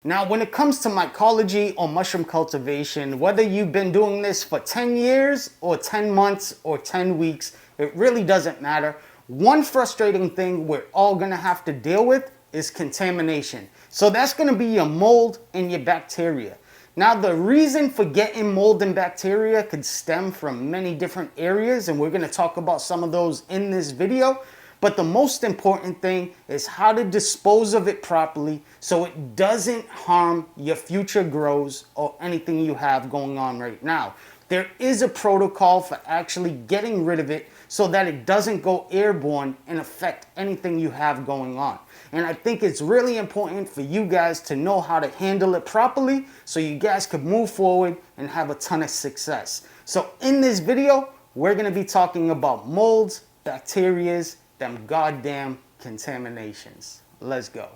Now, when it comes to mycology or mushroom cultivation, whether you've been doing this for 10 years or 10 months or 10 weeks, it really doesn't matter. One frustrating thing we're all gonna have to deal with is contamination. So that's gonna be your mold and your bacteria. Now, the reason for getting mold and bacteria could stem from many different areas, and we're gonna talk about some of those in this video. But the most important thing is how to dispose of it properly so it doesn't harm your future grows or anything you have going on right now. There is a protocol for actually getting rid of it so that it doesn't go airborne and affect anything you have going on. And I think it's really important for you guys to know how to handle it properly so you guys can move forward and have a ton of success. So in this video, we're going to be talking about molds, bacterias, them goddamn contaminations. Let's go.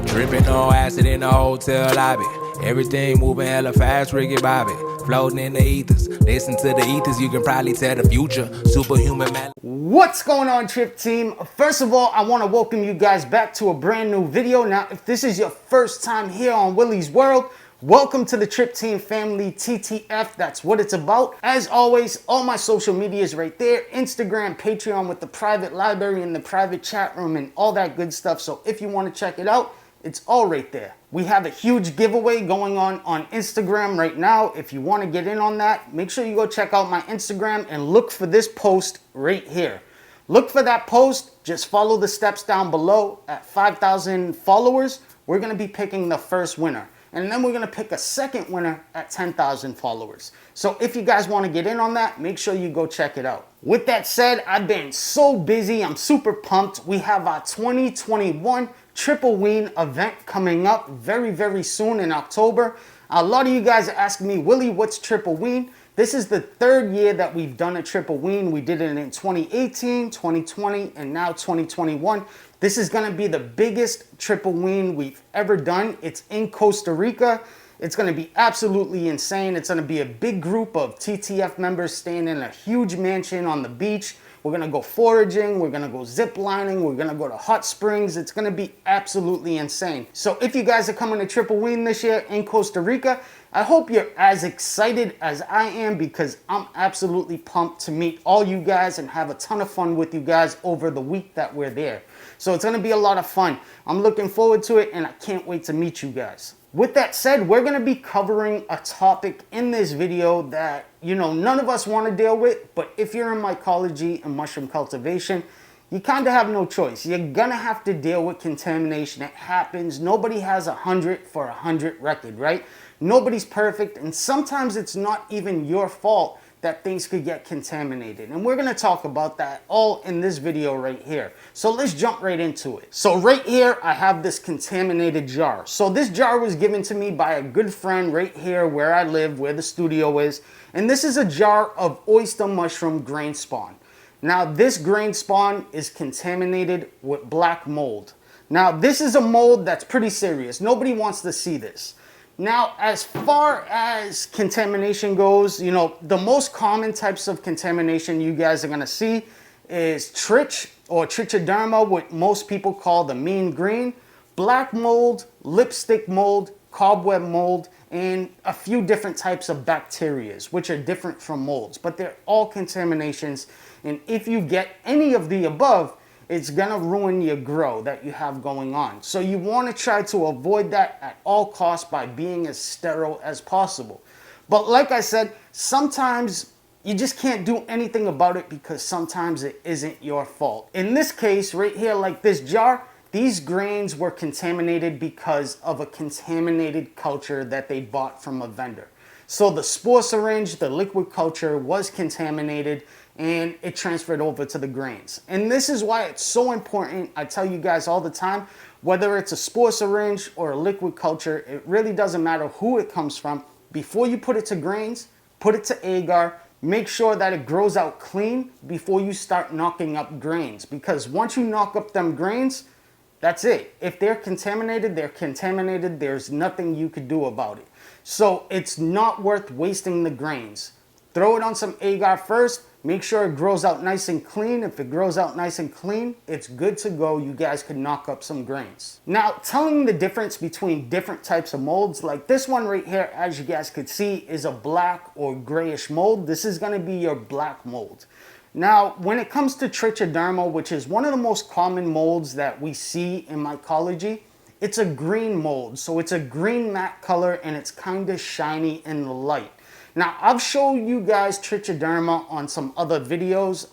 Dripping on acid in the hotel lobby. Everything moving hella fast, Ricky Bobby. Floating in the ethers. Listen to the ethers, you can probably tell the future. Superhuman man. What's going on, Trip Team? First of all, I want to welcome you guys back to a brand new video. Now, if this is your first time here on Willy's World, welcome to the Trip Team family, TTF. That's what it's about. As always, all my social media is right there. Instagram, Patreon with the private library and the private chat room and all that good stuff. So if you want to check it out, it's all right there. We have a huge giveaway going on Instagram right now. If you want to get in on that, make sure you go check out my Instagram and look for this post right here. Look for that post. Just follow the steps down below. At 5,000 followers, we're going to be picking the first winner. And then we're going to pick a second winner at 10,000 followers. So if you guys want to get in on that, make sure you go check it out. With that said, I've been so busy. I'm super pumped. We have our 2021 Triple Ween event coming up very, very soon in October. A lot of you guys are asking me, Willy, what's Triple Ween? This is the third year that we've done a Triple Ween. We did it in 2018, 2020, and now 2021. This is going to be the biggest Triple Ween we've ever done. It's in Costa Rica. It's going to be absolutely insane. It's going to be a big group of TTF members staying in a huge mansion on the beach. We're going to go foraging. We're going to go zip lining. We're going to go to hot springs. It's going to be absolutely insane. So if you guys are coming to Triple Ween this year in Costa Rica, I hope you're as excited as I am because I'm absolutely pumped to meet all you guys and have a ton of fun with you guys over the week that we're there. So it's going to be a lot of fun. I'm looking forward to it and I can't wait to meet you guys. With that said, we're going to be covering a topic in this video that, none of us want to deal with, but if you're in mycology and mushroom cultivation, you kind of have no choice. You're going to have to deal with contamination. It happens. Nobody has 100 for 100 record, right? Nobody's perfect, and sometimes it's not even your fault that things could get contaminated. And we're gonna talk about that all in this video right here. So let's jump right into it. So right here, I have this contaminated jar. So this jar was given to me by a good friend right here where I live, where the studio is. And this is a jar of oyster mushroom grain spawn. Now this grain spawn is contaminated with black mold. Now this is a mold that's pretty serious. Nobody wants to see this. Now, as far as contamination goes, the most common types of contamination you guys are going to see is Trichoderma, what most people call the mean green, black mold, lipstick mold, cobweb mold, and a few different types of bacteria, which are different from molds, but they're all contaminations. And if you get any of the above, it's gonna ruin your grow that you have going on. So you wanna try to avoid that at all costs by being as sterile as possible. But like I said, sometimes you just can't do anything about it because sometimes it isn't your fault. In this case, right here, like this jar, these grains were contaminated because of a contaminated culture that they bought from a vendor. So the spore syringe, the liquid culture, was contaminated and it transferred over to the grains. And this is why it's so important. I tell you guys all the time, whether it's a spore syringe or a liquid culture, it really doesn't matter who it comes from. Before you put it to grains, put it to agar, make sure that it grows out clean before you start knocking up grains. Because once you knock up them grains, that's it. If they're contaminated, they're contaminated. There's nothing you could do about it. So it's not worth wasting the grains. Throw it on some agar first. Make sure it grows out nice and clean. If it grows out nice and clean, it's good to go. You guys can knock up some grains. Now, telling the difference between different types of molds, like this one right here, as you guys could see, is a black or grayish mold. This is gonna be your black mold. Now, when it comes to Trichoderma, which is one of the most common molds that we see in mycology, it's a green mold. So it's a green matte color and it's kind of shiny in the light. Now, I've shown you guys Trichoderma on some other videos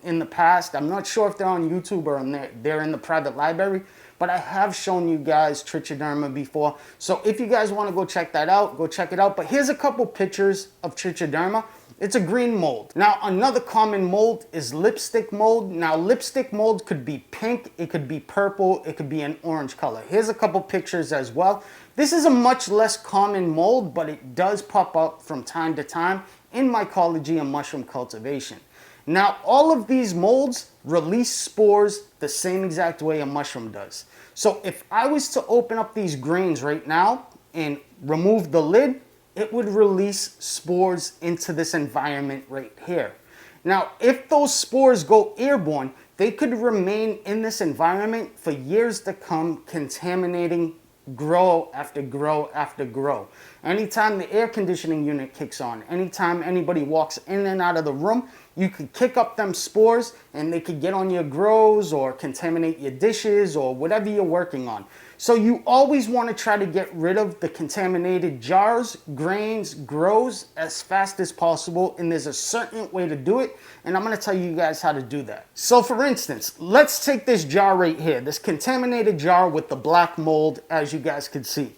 in the past. I'm not sure if they're on YouTube or they're in the private library, but I have shown you guys Trichoderma before. So if you guys want to go check that out, go check it out. But here's a couple pictures of Trichoderma. It's a green mold. Now, another common mold is lipstick mold. Now, lipstick mold could be pink, it could be purple, it could be an orange color. Here's a couple pictures as well. This is a much less common mold, but it does pop up from time to time in mycology and mushroom cultivation. Now, all of these molds release spores the same exact way a mushroom does. So if I was to open up these grains right now and remove the lid, it would release spores into this environment right here. Now, if those spores go airborne, they could remain in this environment for years to come, contaminating grow after grow after grow. Anytime the air conditioning unit kicks on, anytime anybody walks in and out of the room, you could kick up them spores and they could get on your grows or contaminate your dishes or whatever you're working on. So you always want to try to get rid of the contaminated jars, grains, grows as fast as possible, and there's a certain way to do it, and I'm going to tell you guys how to do that. So for instance, let's take this jar right here, this contaminated jar with the black mold, as you guys can see.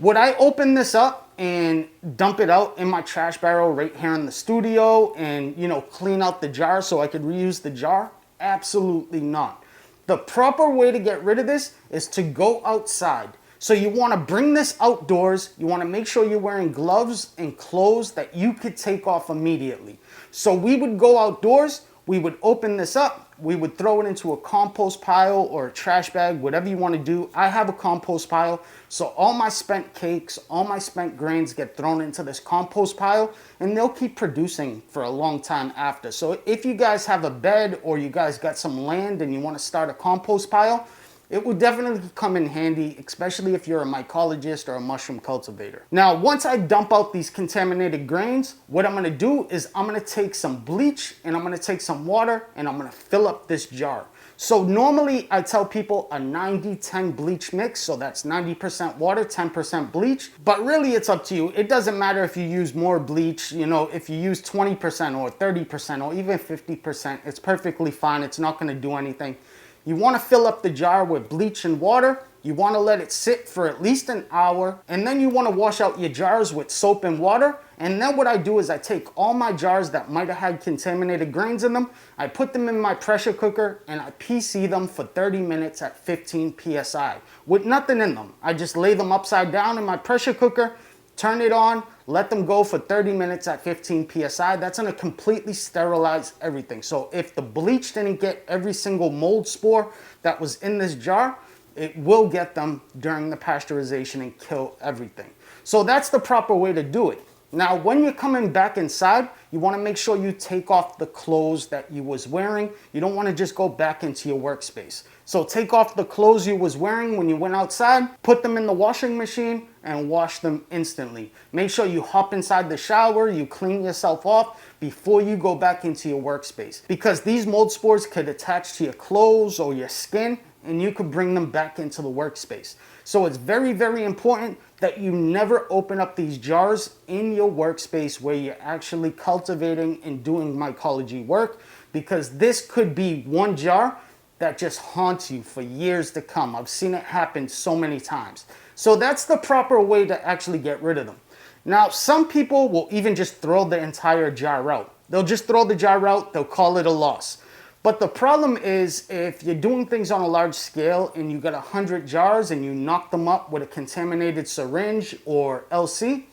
Would I open this up and dump it out in my trash barrel right here in the studio and, you know, clean out the jar so I could reuse the jar? Absolutely not. The proper way to get rid of this is to go outside. So you want to bring this outdoors. You want to make sure you're wearing gloves and clothes that you could take off immediately. So we would go outdoors, we would open this up, we would throw it into a compost pile or a trash bag, whatever you want to do. I have a compost pile, so all my spent cakes, all my spent grains get thrown into this compost pile, and they'll keep producing for a long time after. So if you guys have a bed or you guys got some land and you want to start a compost pile, it would definitely come in handy, especially if you're a mycologist or a mushroom cultivator. Now, once I dump out these contaminated grains, what I'm going to do is I'm going to take some bleach and I'm going to take some water and I'm going to fill up this jar. So normally I tell people a 90-10 bleach mix, so that's 90% water, 10% bleach, but really it's up to you. It doesn't matter if you use more bleach, you know, if you use 20% or 30% or even 50%, it's perfectly fine. It's not going to do anything. You want to fill up the jar with bleach and water. You want to let it sit for at least an hour. And then you want to wash out your jars with soap and water. And then what I do is I take all my jars that might have had contaminated grains in them. I put them in my pressure cooker and I PC them for 30 minutes at 15 PSI with nothing in them. I just lay them upside down in my pressure cooker, turn it on, let them go for 30 minutes at 15 PSI. That's gonna completely sterilize everything. So if the bleach didn't get every single mold spore that was in this jar, it will get them during the pasteurization and kill everything. So that's the proper way to do it. Now, when you're coming back inside, you want to make sure you take off the clothes that you was wearing. You don't want to just go back into your workspace. So take off the clothes you was wearing when you went outside, put them in the washing machine and wash them instantly. Make sure you hop inside the shower, you clean yourself off before you go back into your workspace. Because these mold spores could attach to your clothes or your skin and you could bring them back into the workspace. So it's very, very important that you never open up these jars in your workspace where you're actually cultivating and doing mycology work, because this could be one jar that just haunts you for years to come. I've seen it happen so many times. So that's the proper way to actually get rid of them. Now, some people will even just throw the entire jar out. They'll just throw the jar out, they'll call it a loss. But the problem is, if you're doing things on a large scale and you got 100 jars and you knock them up with a contaminated syringe or LC,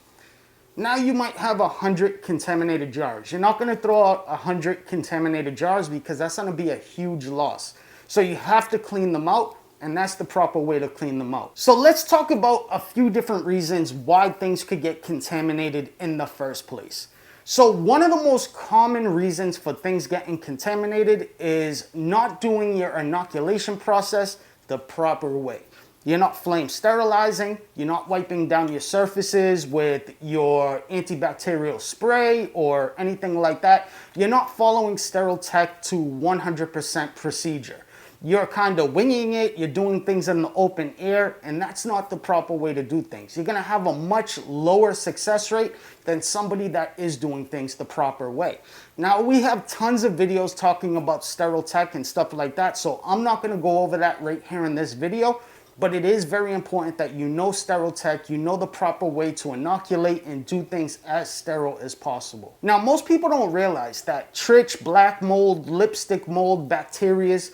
now you might have 100 contaminated jars. You're not going to throw out 100 contaminated jars because that's going to be a huge loss. So you have to clean them out, and that's the proper way to clean them out. So let's talk about a few different reasons why things could get contaminated in the first place. So one of the most common reasons for things getting contaminated is not doing your inoculation process the proper way. You're not flame sterilizing, you're not wiping down your surfaces with your antibacterial spray or anything like that. You're not following sterile tech to 100% procedure. You're kind of winging it, you're doing things in the open air, and that's not the proper way to do things. You're gonna have a much lower success rate than somebody that is doing things the proper way. Now, we have tons of videos talking about sterile tech and stuff like that, so I'm not gonna go over that right here in this video, but it is very important that you know sterile tech, you know the proper way to inoculate and do things as sterile as possible. Now, most people don't realize that trich, black mold, lipstick mold, bacterias,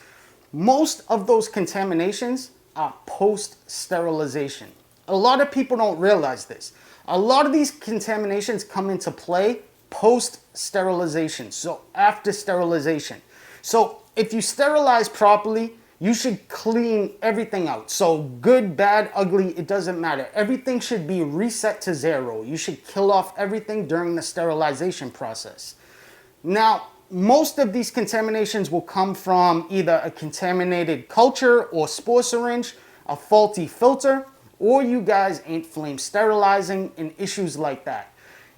most of those contaminations are post-sterilization. A lot of people don't realize this. A lot of these contaminations come into play post-sterilization, so after sterilization. So if you sterilize properly, you should clean everything out. So good, bad, ugly, it doesn't matter. Everything should be reset to zero. You should kill off everything during the sterilization process. Now, most of these contaminations will come from either a contaminated culture or spore syringe, a faulty filter, or you guys ain't flame sterilizing and issues like that.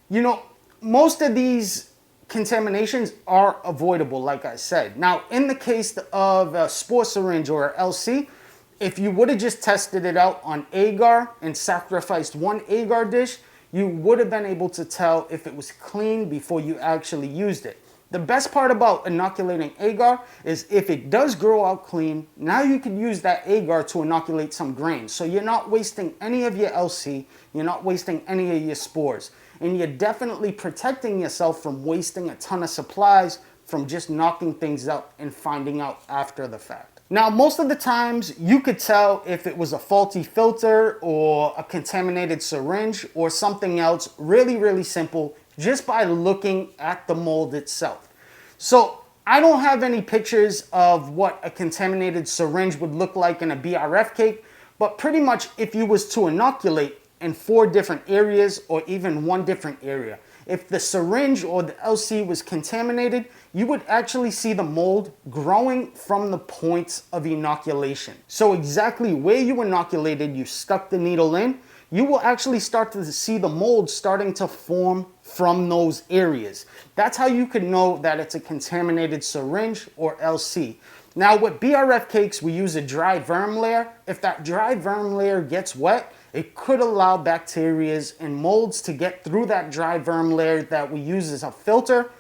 You know, most of these contaminations are avoidable, like I said. Now, in the case of a spore syringe or a LC, if you would have just tested it out on agar and sacrificed one agar dish, you would have been able to tell if it was clean before you actually used it. The best part about inoculating agar is if it does grow out clean, now you can use that agar to inoculate some grains. So you're not wasting any of your LC, you're not wasting any of your spores, and you're definitely protecting yourself from wasting a ton of supplies from just knocking things up and finding out after the fact. Now, most of the times you could tell if it was a faulty filter or a contaminated syringe or something else really, really simple just by looking at the mold itself. So I don't have any pictures of what a contaminated syringe would look like in a BRF cake, but pretty much if you was to inoculate in 4 different areas or even 1 different area, if the syringe or the LC was contaminated, you would actually see the mold growing from the points of inoculation. So exactly where you inoculated, you stuck the needle in, you will actually start to see the mold starting to form from those areas. That's how you can know that it's a contaminated syringe or LC. Now with BRF cakes, we use a dry verm layer. If that dry verm layer gets wet, it could allow bacteria and molds to get through that dry verm layer that we use as a filter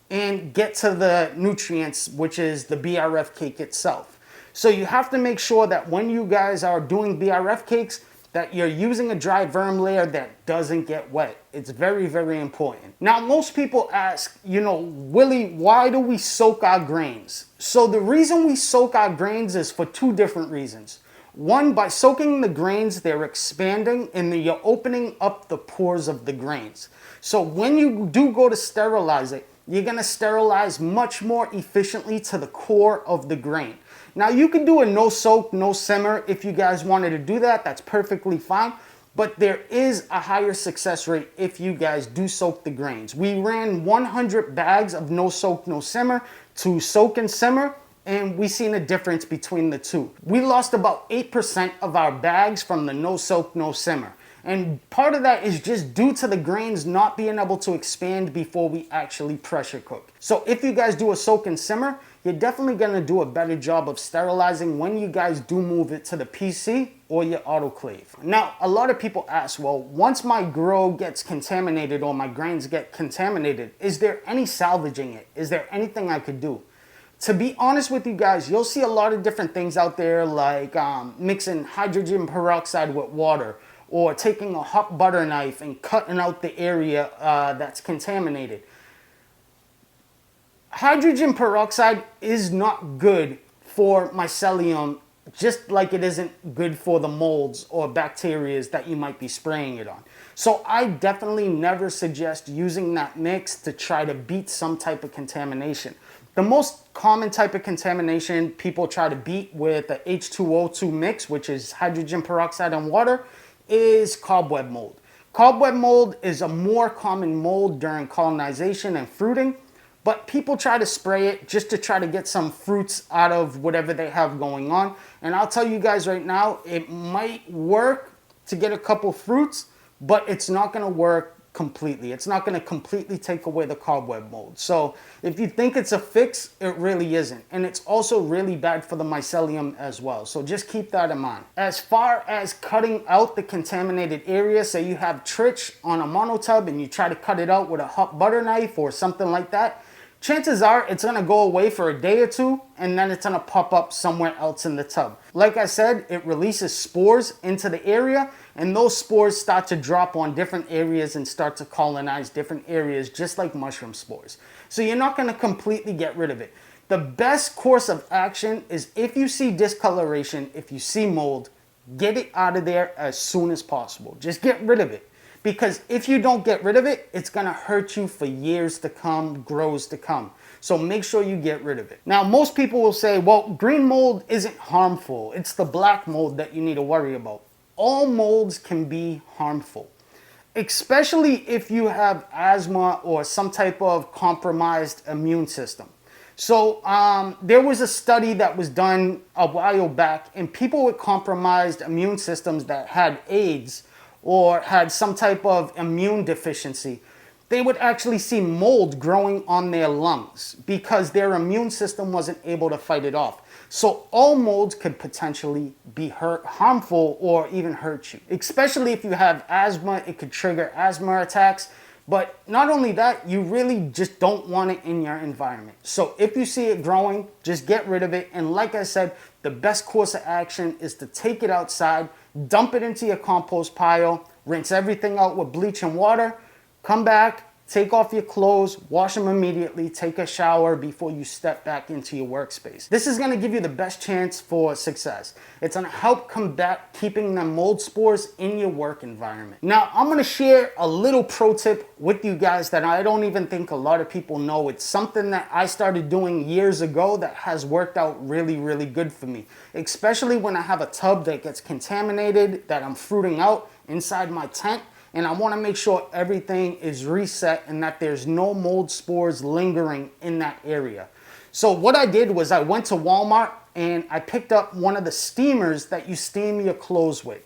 and get to the nutrients, which is the BRF cake itself. So you have to make sure that when you guys are doing BRF cakes, that you're using a dry verm layer that doesn't get wet. It's very, very important. Now, most people ask, you know, Willie, why do we soak our grains? So the reason we soak our grains is for 2 different reasons. One, by soaking the grains, they're expanding and you're opening up the pores of the grains. So when you do go to sterilize it, you're gonna sterilize much more efficiently to the core of the grain. Now you can do a no soak, no simmer if you guys wanted to do that, that's perfectly fine. But there is a higher success rate if you guys do soak the grains. We ran 100 bags of no soak, no simmer to soak and simmer, and we seen a difference between the two. We lost about 8% of our bags from the no soak, no simmer. And part of that is just due to the grains not being able to expand before we actually pressure cook. So if you guys do a soak and simmer, you're definitely gonna do a better job of sterilizing when you guys do move it to the PC or your autoclave. Now, a lot of people ask, well, once my grow gets contaminated or my grains get contaminated, is there any salvaging it? Is there anything I could do? To be honest with you guys, you'll see a lot of different things out there like mixing hydrogen peroxide with water, or taking a hot butter knife and cutting out the area that's contaminated. Hydrogen peroxide is not good for mycelium, just like it isn't good for the molds or bacteria that you might be spraying it on. So I definitely never suggest using that mix to try to beat some type of contamination. The most common type of contamination people try to beat with a H2O2 mix, which is hydrogen peroxide and water, is cobweb mold. Cobweb mold is a more common mold during colonization and fruiting, but people try to spray it just to try to get some fruits out of whatever they have going on. And I'll tell you guys right now, it might work to get a couple fruits, but it's not going to work completely. It's not going to completely take away the cobweb mold. So if you think it's a fix, it really isn't. And it's also really bad for the mycelium as well. So just keep that in mind. As far as cutting out the contaminated area, say you have trich on a monotub and you try to cut it out with a hot butter knife or something like that, chances are it's going to go away for a day or two and then it's going to pop up somewhere else in the tub. Like I said, it releases spores into the area, and those spores start to drop on different areas and start to colonize different areas, just like mushroom spores. So you're not going to completely get rid of it. The best course of action is if you see discoloration, if you see mold, get it out of there as soon as possible. Just get rid of it. Because if you don't get rid of it, it's going to hurt you for years to come, grows to come. So make sure you get rid of it. Now, most people will say, well, green mold isn't harmful. It's the black mold that you need to worry about. All molds can be harmful, especially if you have asthma or some type of compromised immune system. So there was a study that was done a while back, and people with compromised immune systems that had AIDS or had some type of immune deficiency, they would actually see mold growing on their lungs because their immune system wasn't able to fight it off. So all molds could potentially be harmful or even hurt you. Especially if you have asthma, it could trigger asthma attacks. But not only that, you really just don't want it in your environment. So if you see it growing, just get rid of it. And like I said, the best course of action is to take it outside, dump it into your compost pile, rinse everything out with bleach and water, come back, take off your clothes, wash them immediately, take a shower before you step back into your workspace. This is going to give you the best chance for success. It's going to help combat keeping them mold spores in your work environment. Now, I'm going to share a little pro tip with you guys that I don't even think a lot of people know. It's something that I started doing years ago that has worked out really, really good for me, especially when I have a tub that gets contaminated, that I'm fruiting out inside my tent. And I want to make sure everything is reset and that there's no mold spores lingering in that area. So what I did was I went to Walmart and I picked up one of the steamers that you steam your clothes with.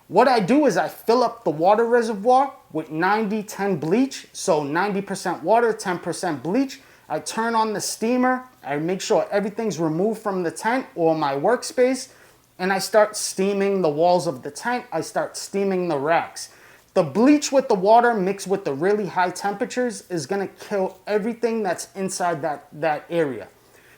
What I do is I fill up the water reservoir with 90-10 bleach. So 90% water, 10% bleach. I turn on the steamer. I make sure everything's removed from the tent or my workspace. And I start steaming the walls of the tent. I start steaming the racks. The bleach with the water mixed with the really high temperatures is going to kill everything that's inside that area.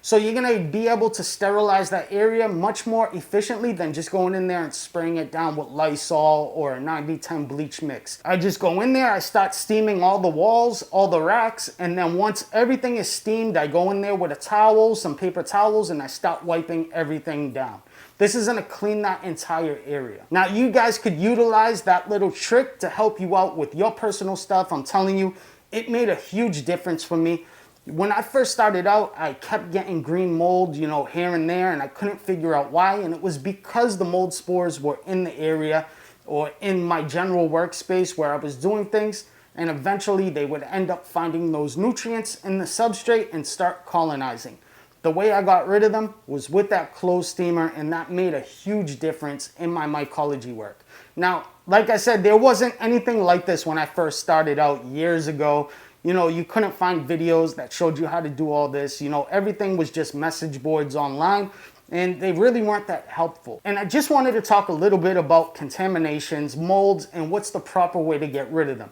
So you're going to be able to sterilize that area much more efficiently than just going in there and spraying it down with Lysol or a 90-10 bleach mix. I just go in there, I start steaming all the walls, all the racks, and then once everything is steamed, I go in there with a towel, some paper towels, and I start wiping everything down. This is going to clean that entire area. Now, you guys could utilize that little trick to help you out with your personal stuff. I'm telling you, it made a huge difference for me. When I first started out, I kept getting green mold, here and there, and I couldn't figure out why. And it was because the mold spores were in the area or in my general workspace where I was doing things. And eventually they would end up finding those nutrients in the substrate and start colonizing. The way I got rid of them was with that clothes steamer, and that made a huge difference in my mycology work. Now, like I said, there wasn't anything like this when I first started out years ago. You couldn't find videos that showed you how to do all this. Everything was just message boards online, and they really weren't that helpful. And I just wanted to talk a little bit about contaminations, molds, and what's the proper way to get rid of them.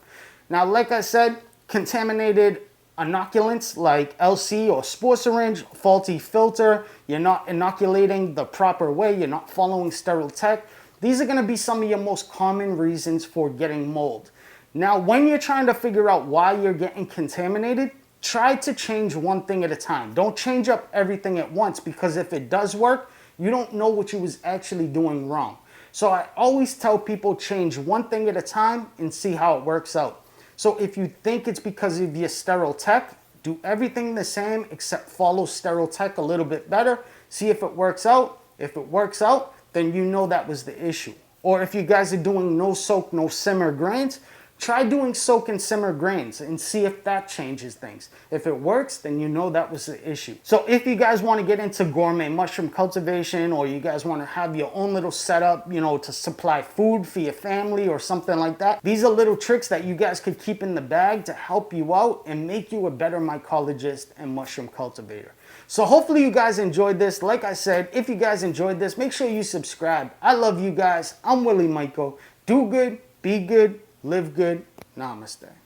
Now, like I said, contaminated inoculants like LC or spore syringe, faulty filter, you're not inoculating the proper way, you're not following sterile tech. These are going to be some of your most common reasons for getting mold. Now, when you're trying to figure out why you're getting contaminated, try to change one thing at a time. Don't change up everything at once, because if it does work, you don't know what you was actually doing wrong. So I always tell people change one thing at a time and see how it works out. So if you think it's because of your sterile tech, do everything the same except follow sterile tech a little bit better. See if it works out. If it works out, then you know that was the issue. Or if you guys are doing no soak, no simmer grains, Try doing soak and simmer grains and see if that changes things. If it works, then you know that was the issue. So if you guys want to get into gourmet mushroom cultivation, or you guys want to have your own little setup, you know, to supply food for your family or something like that, these are little tricks that you guys could keep in the bag to help you out and make you a better mycologist and mushroom cultivator. So hopefully you guys enjoyed this. Like I said, if you guys enjoyed this, make sure you subscribe. I love you guys. I'm Willy Myco. Do good, be good, live good. Namaste.